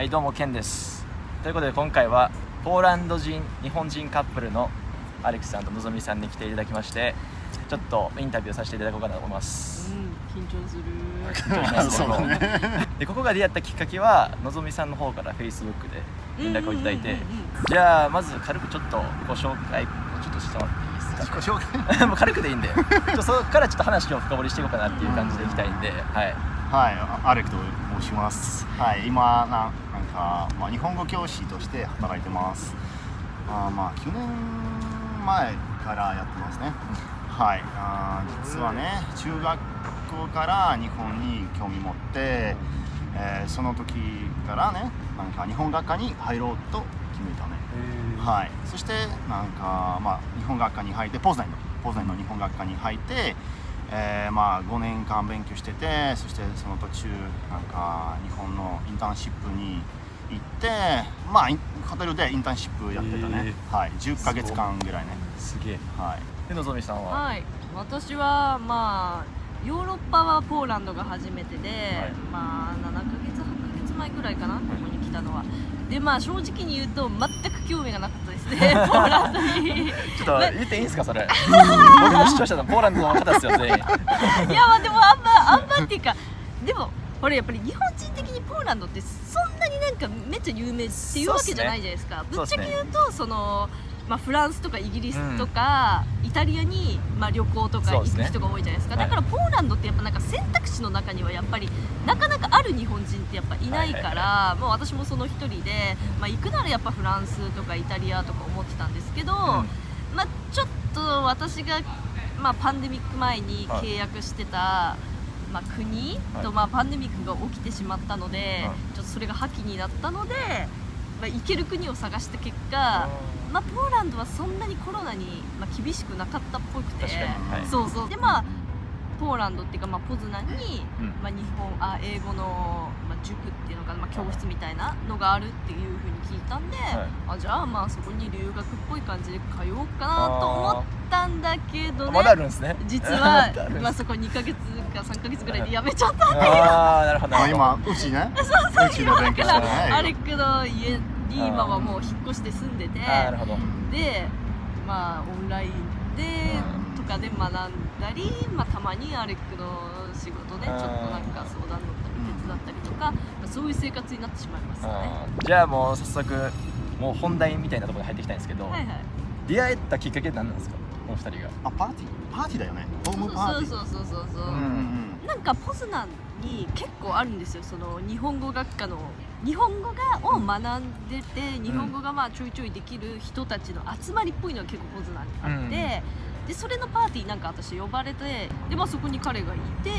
はい、どうもケンです。ということで今回はポーランド人日本人カップルのアレックスさんとのぞみさんに来ていただきまして、ちょっとインタビューさせていただこうかなと思います。緊張する。そうね。でここが出会ったきっかけはのぞみさんの方から Facebook で連絡をいただいて、じゃあまず軽くちょっとご紹介ちょっとしてもらっていいですか。自己紹介もう軽くでいいんで、そこからちょっと話を深掘りしていこうかなっていう感じでいきたいんで、はい。はい、アレクと申します。はい、今なんか、日本語教師として働いてます。9年前からやってますね。はい、実はね、中学校から日本に興味持って、その時からね、なんか日本学科に入ろうと決めたね。はい、そしてなんか日本学科に入ってポーズナイの日本学科に入って。5年間勉強してて、そしてその途中なんか日本のインターンシップに行って、ホテルでインターンシップやってたね。はい、10ヶ月間ぐらいね。すげえ。はい。でのぞみさんは。はい。私はヨーロッパはポーランドが初めてで、7ヶ月8ヶ月前ぐらいかな、ここに来たのは。で正直に言うと全く興味がなかったですね。ポーランドに。ちょっと言っていいんですかそれ。僕の視聴者のポーランドの方ですよ全員。いやでもあんまっていうか、でもこれやっぱり日本人的にポーランドってそんなになんかめっちゃ有名っていうわけじゃないじゃないですか。ぶっちゃけ言うとフランスとかイギリスとか、イタリアに旅行とか行く人が多いじゃないですか。だからポーランドってやっぱなんか選択肢の中にはやっぱりなかなかある日本人ってやっぱいないから、もう私もその一人で、行くならやっぱフランスとかイタリアとか思ってたんですけど、ちょっと私がパンデミック前に契約してた国とパンデミックが起きてしまったので、ちょっとそれが破棄になったので、行ける国を探した結果、ポーランドはそんなにコロナに厳しくなかったっぽくて、そうそうでポーランドっていうかポズナンに英語の塾っていうのかな、教室みたいなのがあるっていう風に聞いたんで、じゃあそこに留学っぽい感じで通おうかなと思ったんだけどね。まだあるんですね。実はそこ2ヶ月か3ヶ月ぐらいで辞めちゃったんだけど。なるほど。今うちね。そううちの勉強してね。アレックの家に今はもう引っ越して住んでて、なるほど。でオンラインでとかで学んだり、たまにアレックの仕事でちょっとなんか相談乗ったり手伝ったりとか、そういう生活になってしまいますね。じゃあもう早速もう本題みたいなところに入っていきたいんですけど、出会えたきっかけって何なんですか、この2人が。パーティーだよね。ホームパーティー。そうなんかポズナンに結構あるんですよ。その日本語学科の日本語を学んでて、日本語がちょいちょいできる人たちの集まりっぽいのが結構ポズナンにあって、でそれのパーティーなんか私呼ばれて、でそこに彼がいて、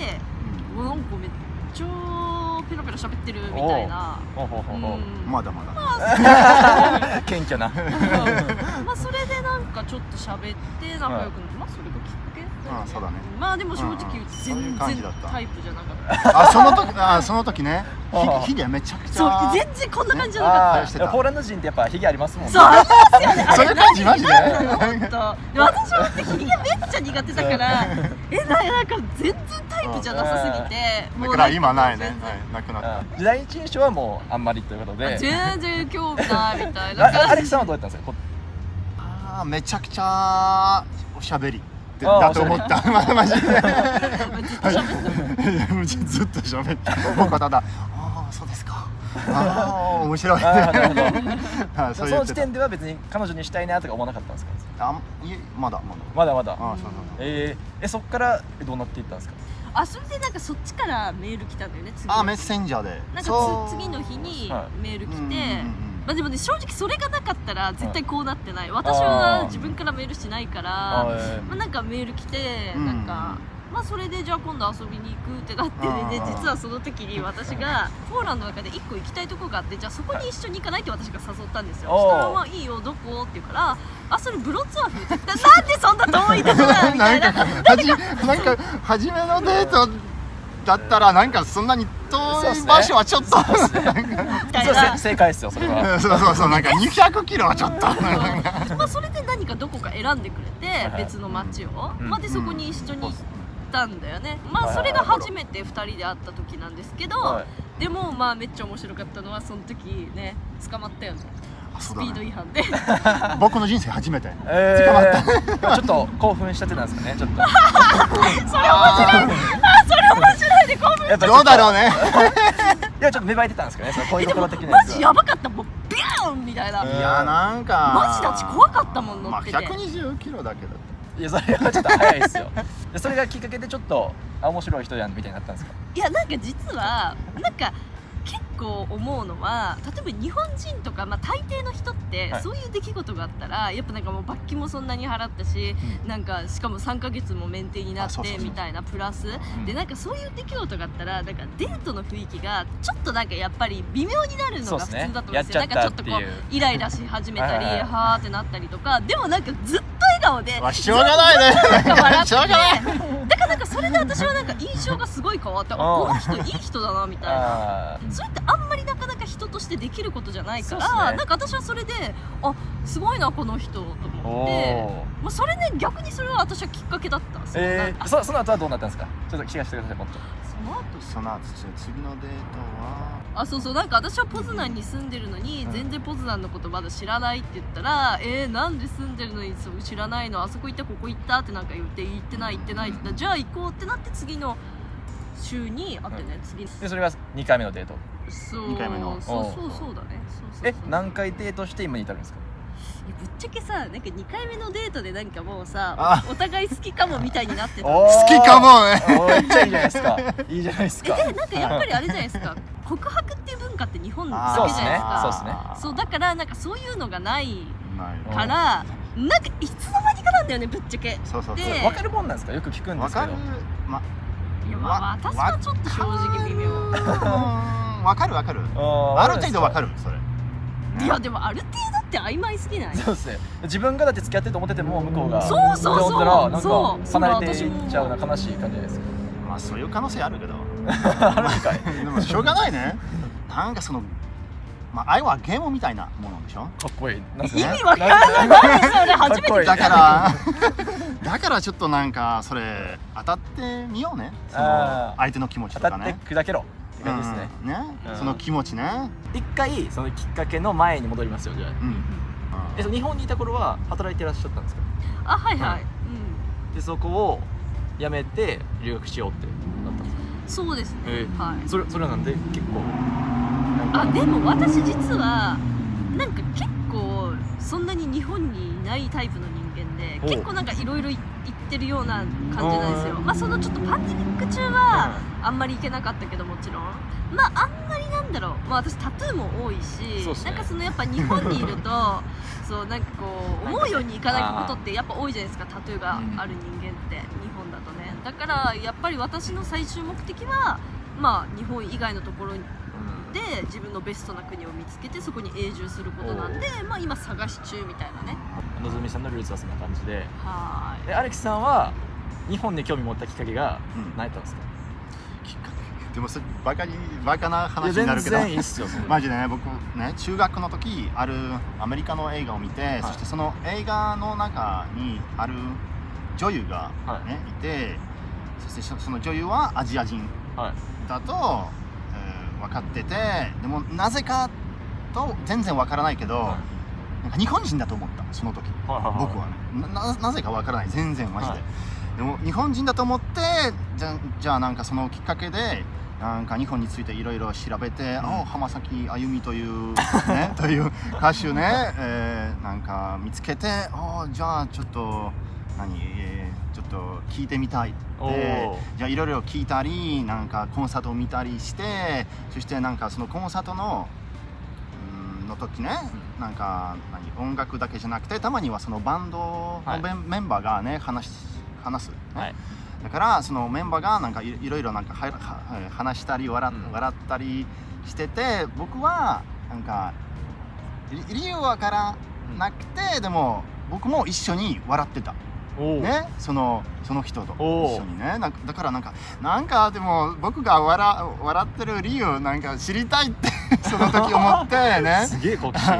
なんかめっちゃペラペラ喋ってるみたいな。まだまだ謙虚な。それでなんかちょっと喋って仲良くなって、それがきっかけ。そうだね。でも正直言うと全然タイプじゃなかった。その時ね、ヒゲめちゃくちゃ。そう、全然こんな感じじゃなかった。ポーランド人ってやっぱヒゲありますもんね。そう、ありますよね。そういう感じマジで。私もってヒゲめっちゃ苦手だから、なんか全然タイプじゃなさすぎて、だから今ないね。なくなった。第一印象はもうあんまりということで。全然興味ないみたいな。アレクさんはどうやったんですか。めちゃくちゃおしゃべりだと思った。マジでずっと喋った。僕はただそうですか、面白い。その時点では別に彼女にしたいなとか思わなかったんですか。まだ。そっからどうなっていったんですか。それでなんかそっちからメール来たんだよね。メッセンジャーでなんか次の日にメール来て、でもね、正直それがなかったら絶対こうなってない。私は自分からメールしないから、なんかメール来て、なんかそれでじゃあ今度遊びに行くってなってね、実はその時に私がポーランドの中で1個行きたいとこがあって、じゃあそこに一緒に行かないって私が誘ったんですよ。そしたらいいよ、どこって言うから、それブロツワフって言ったら、なんでそんな遠いとこだみたいな。なんか初めのデートだったらなんかそんなに遠い場所はちょっと正解ですよそれは。そうなんか200キロはちょっと。それで何かどこか選んでくれて、別の街をでそこに一緒に行ったんだよね。それが初めて2人で会った時なんですけど、でもまあめっちゃ面白かったのはその時ね捕まったよね。スピード違反で僕の人生初めて捕まちょっと興奮しちゃってたんですかね、ちょっと。それ面白い。それ面白いで興奮やっぱどうだろうね。いやちょっと芽生えてたんですかね、その恋心的なやつは。マジやばかった、もうビャーンみたいな。いやなんかマジであっち怖かったもん乗まあってて。120キロだけど。いやそれはちょっと早いですよ。でそれがきっかけでちょっと面白い人やんみたいになったんですか。いやなんか実はなんか結構思うのは、例えば日本人とか、まあ、大抵の人ってはいそういう出来事があったらやっぱなんかもう罰金もそんなに払ったし、なんかしかも3ヶ月も免停になっあそうそうそうてみたいなプラスんで、なんかそういう出来事があったらなんかデートの雰囲気がちょっとなんかやっぱり微妙になるのが普通だと思うんですよ。そうっすねなんかちょっとこやっちゃったっていううイライラし始めたりはいはいはーってなったりとか、でもなんかずっと笑顔でまあしょうがないね。なんか笑ってしょうがない。だからなんかそれで私はなんか印象がすごい変わって、あこの人いい人だなみたいな。あそれってあんまりなかなか人としてできることじゃないから、そうっすねなんか私はそれであすごいなこの人とー思って、おまあ、それね逆にそれは私はきっかけだったんですよ、なんかその後はどうなったんですか。ちょっと聞かせてくださいもっと。その後その後次のデートはそうなんか私はポズナンに住んでるのに、全然ポズナンのことまだ知らないって言ったらなんで住んでるのにそう知らないの、あそこ行ったここ行ったってなんか言って行ってないって言ったら、じゃあ行こうってなって次の週に会ってね、次でそれが2回目のデート。そう二回目のそうだね、そう何回デートして今に至るんですか。ぶっちゃけさ、なんか2回目のデートでなんかもうさあお互い好きかもみたいになってた。好好きかもね。めっちゃいいじゃないですか。いいじゃないですか。でなんかやっぱりあれじゃないですか告白っていう文化って日本だそうですねけじゃないですか。そうですね。そうだからなんかそういうのがないないから、なんかいつの間にかなんだよねぶっちゃけ。そうそうそう。でわかるもんなんですか。よく聞くんですけど。わかる。まいやまあ私はちょっと正直微妙。わかるわかる。ある程度わかるそれ。いやでもある程度って曖昧すぎない？そうですね。自分がだって付き合ってると思ってても向こうがそうそうそうって思ったらなんそうか離れていっちゃうな悲しい感じです。まあそういう可能性あるけど。あるんかい。でもしょうがないね。なんかそのまあ愛はゲームみたいなものでしょ。かっこいい。なんす意か味わからない。何それ初めて聞いた。だからだからちょっとなんかそれ当たってみようね。そのあー相手の気持ち当たってとかね。砕けろって感じですね。うんねうんその気持ちね。一回そのきっかけの前に戻りますよじゃあ。うん。その日本にいた頃は働いてらっしゃったんですか。あはいはい。でそこを辞めて留学しようってなったんですか。そうですね。はい。それはなんで結構あでも私実はなんか結構そんなに日本にいないタイプの人間で、おう結構なんかいろいろ行ってるような感じなんですよ。うんまあそのちょっとパンデミック中はあんまり行けなかったけど、もちろんまああんまりなんだろう、まあ私タトゥーも多いし、そうっすねなんかそのやっぱ日本にいるとそうなんかこう思うようにいかないことってやっぱ多いじゃないですか、タトゥーがある人間って日本だとね。だからやっぱり私の最終目的はまあ日本以外のところにで自分のベストな国を見つけてそこに永住することなんで、まあ今探し中みたいなね。のぞみさんのルーツはそんな感じで、はーい。アレキさんは日本で興味持ったきっかけが何やったんですか。きっかけでもそれバカな話になるけど。全然いいっすよそれ。マジでね、僕ね中学の時あるアメリカの映画を見て、そしてその映画の中にある女優が、ねいて、そしてその女優はアジア人だと、分かってて、でもなぜかと全然分からないけど、なんか日本人だと思ったその時、僕はねなぜか分からない全然マジで、でも日本人だと思ってじゃあなんかそのきっかけでなんか日本についていろいろ調べて、浜崎あゆみというねという歌手ね、なんか見つけて、じゃあちょっとちょっと聞いてみたいってじゃあいろいろ聞いたりなんかコンサートを見たりして、そしてなんかそのコンサートの時ね、なんか音楽だけじゃなくてたまにはそのバンドのメンバーがね話す、ねだからそのメンバーがなんかいろいろなんか話したり笑ったりしてて、僕はなんか理由わからなくて、でも僕も一緒に笑ってた。ね、その人と一緒にね。だからなんかでも僕が笑ってる理由なんか知りたいってその時思ってねすげえ好奇心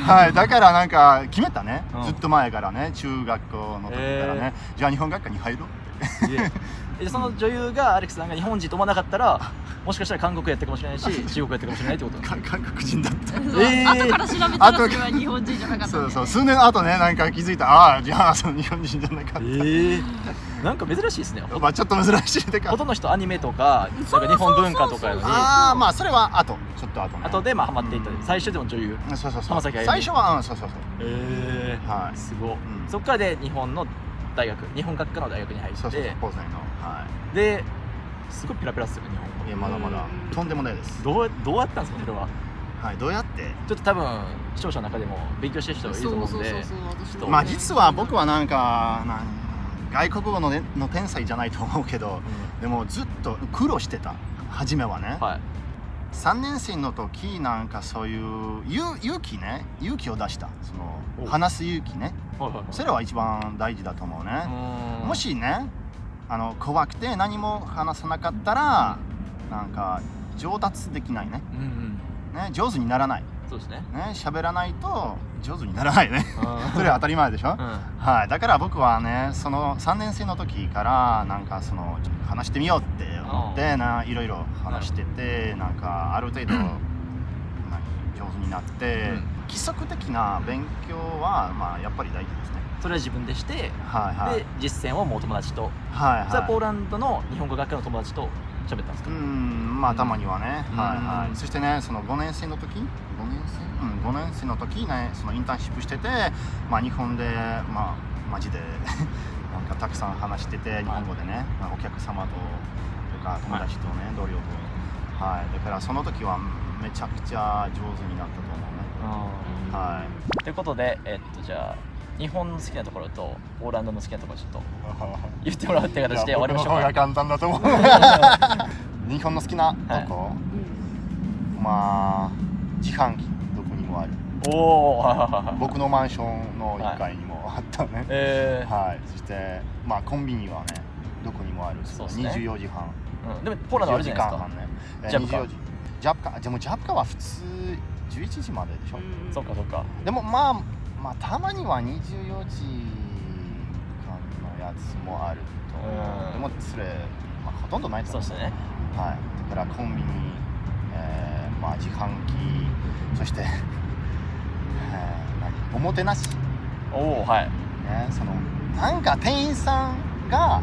はい、だからなんか決めたね、ずっと前からね、中学校の時からね、じゃあ日本学科に入ろうってでその女優がアレックスさんが日本人と思わなかったらもしかしたら韓国やってるかもしれないし中国やってるかもしれないってこと韓国人だったそう後から調べたらそれは日本人じゃなかったんでそうそう、数年後ね、なんか気づいた、ああ、じゃあその日本人じゃなかった。なんか珍しいですね。まあちょっと珍しいってかほとんど人アニメとかなんか日本文化とかやのにああ、まあそれは後、ちょっと後ね。後でまあハマっていったり、最初でも女優そうそうそう。浜崎あゆみ最初は、そうそうそう。はいすごい、そっからで日本の大学、日本学科の大学に入って、そうそうそう、ポーズナイの。はですごいペラペラっすよね、日本語。い。いや、まだまだ、とんでもないです。どうやったんですか、それは。はい、どうやってちょっと多分視聴者の中でも勉強してる人がいると思うんで、まあ実は僕はなんか外国語の天才じゃないと思うけど、でもずっと苦労してた、初めはね。はい、3年生の時なんかそういう勇気を出した、その話す勇気ね、それは一番大事だと思うね。もしね怖くて何も話さなかったらなんか上達できないね、上手にならない。そうですね。喋らないと上手にならないねそれは当たり前でしょ、はい。だから僕はね、その3年生の時からなんかその話してみようって思っていろいろ話してて、なんかある程度上手になって、規則的な勉強はまあやっぱり大事ですね。それは自分でして、で実践をもう友達と、それはポーランドの日本語学科の友達と喋ったんですか？まあたまにはね。はいはい。そしてね、その5年生の時ね、そのインターンシップしてて、まあ日本でまあマジでなんかたくさん話してて、日本語でね、お客様とか友達とね、同僚と、はい。だからその時はめちゃくちゃ上手になったと思うね。はい。ということで、じゃあ日本の好きなところとポーランドの好きなところちょっと言ってもらうって形で終わりましょうか。僕の方が簡単だと思う日本の好きなとこ、まあ自販機どこにもある。僕のマンションの1階にもあったね。はい。そしてまあコンビニはねどこにもある。24時半。でもポーランドあるじゃないですか。24時。ジャプカ、でもジャプカは普通11時まででしょ。そうかそうか。でもまあたまには24時間のやつもあると。でもそれまあほとんどないと思う。そうですね。はい。だからコンビニ、まあ自販機、そしておもてなし。はい。ね、そのなんか店員さんが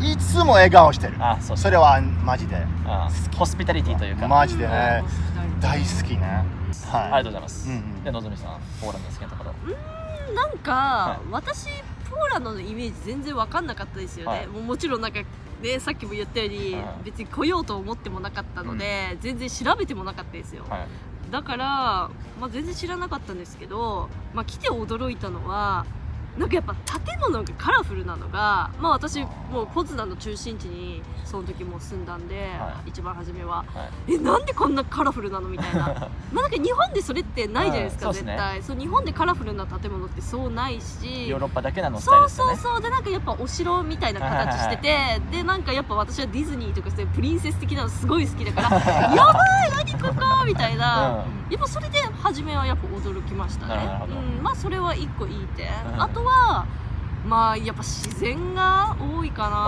いつも笑顔してる。それはマジでホスピタリティというかマジでね大好きね。はい。ありがとうございます。でのぞみさん、ポーランド好きなところ。なんか私ポーランドのイメージ全然分かんなかったですよね。もちろんなんかね、さっきも言ったように別に来ようと思ってもなかったので、全然調べてもなかったですよ。だから、まあ、全然知らなかったんですけど、まあ、来て驚いたのはなんかやっぱ建物がカラフルなのが、まあ、私もうポツダンの中心地にその時も住んだんで、一番初めは、なんでこんなカラフルなのみたいなまあなんか日本でそれってないじゃないですか、絶対。そう、日本でカラフルな建物ってそうないし、ヨーロッパだけなのスタイルですよね。そうでなんかやっぱお城みたいな形しててでなんかやっぱ私はディズニーとかプリンセス的なのすごい好きだからやばい何ここみたいな、やっぱそれで初めはやっぱ驚きましたね。まあそれは一個いい点。あとはまあやっぱ自然が多いかな。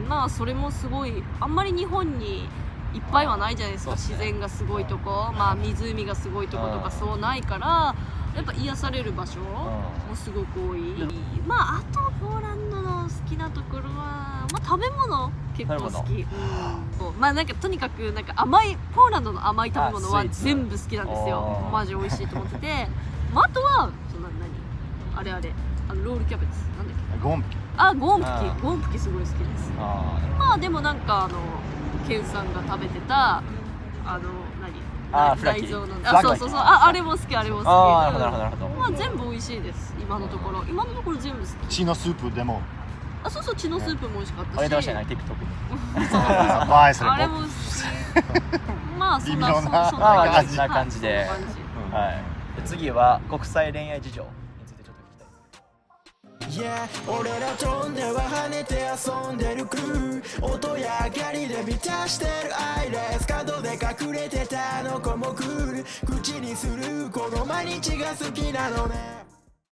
まあそれもすごいあんまり日本にいっぱいはないじゃないですか。自然がすごいとこ、まあ湖がすごいとことかそうないからやっぱ癒される場所もすごく多い。まああとポーランドの好きなところは、まあ、食べ物結構好き。まあなんかとにかくなんか甘いポーランドの甘い食べ物は全部好きなんですよ。マジ美味しいと思っててまあ、あとはそんなあれロールキャベツなんだっけ、ゴンプキ。ゴンプキすごい好きです。まあでもなんかケンさんが食べてた内臓のそうあれも好き。なるほど。まあ全部美味しいです。今のところ全部好き。血のスープでもそう血のスープも美味しかったし、あれ出ましたね、TikTok にあれも好きまあそんな感じで、次は国際恋愛事情についてちょっと聞きたいです。俺ら飛んでは跳ねて遊んでるクルー、音や明かりで満たしてるアイレス、角で隠れてたあの子もクール、口にするこの毎日が好きなのね。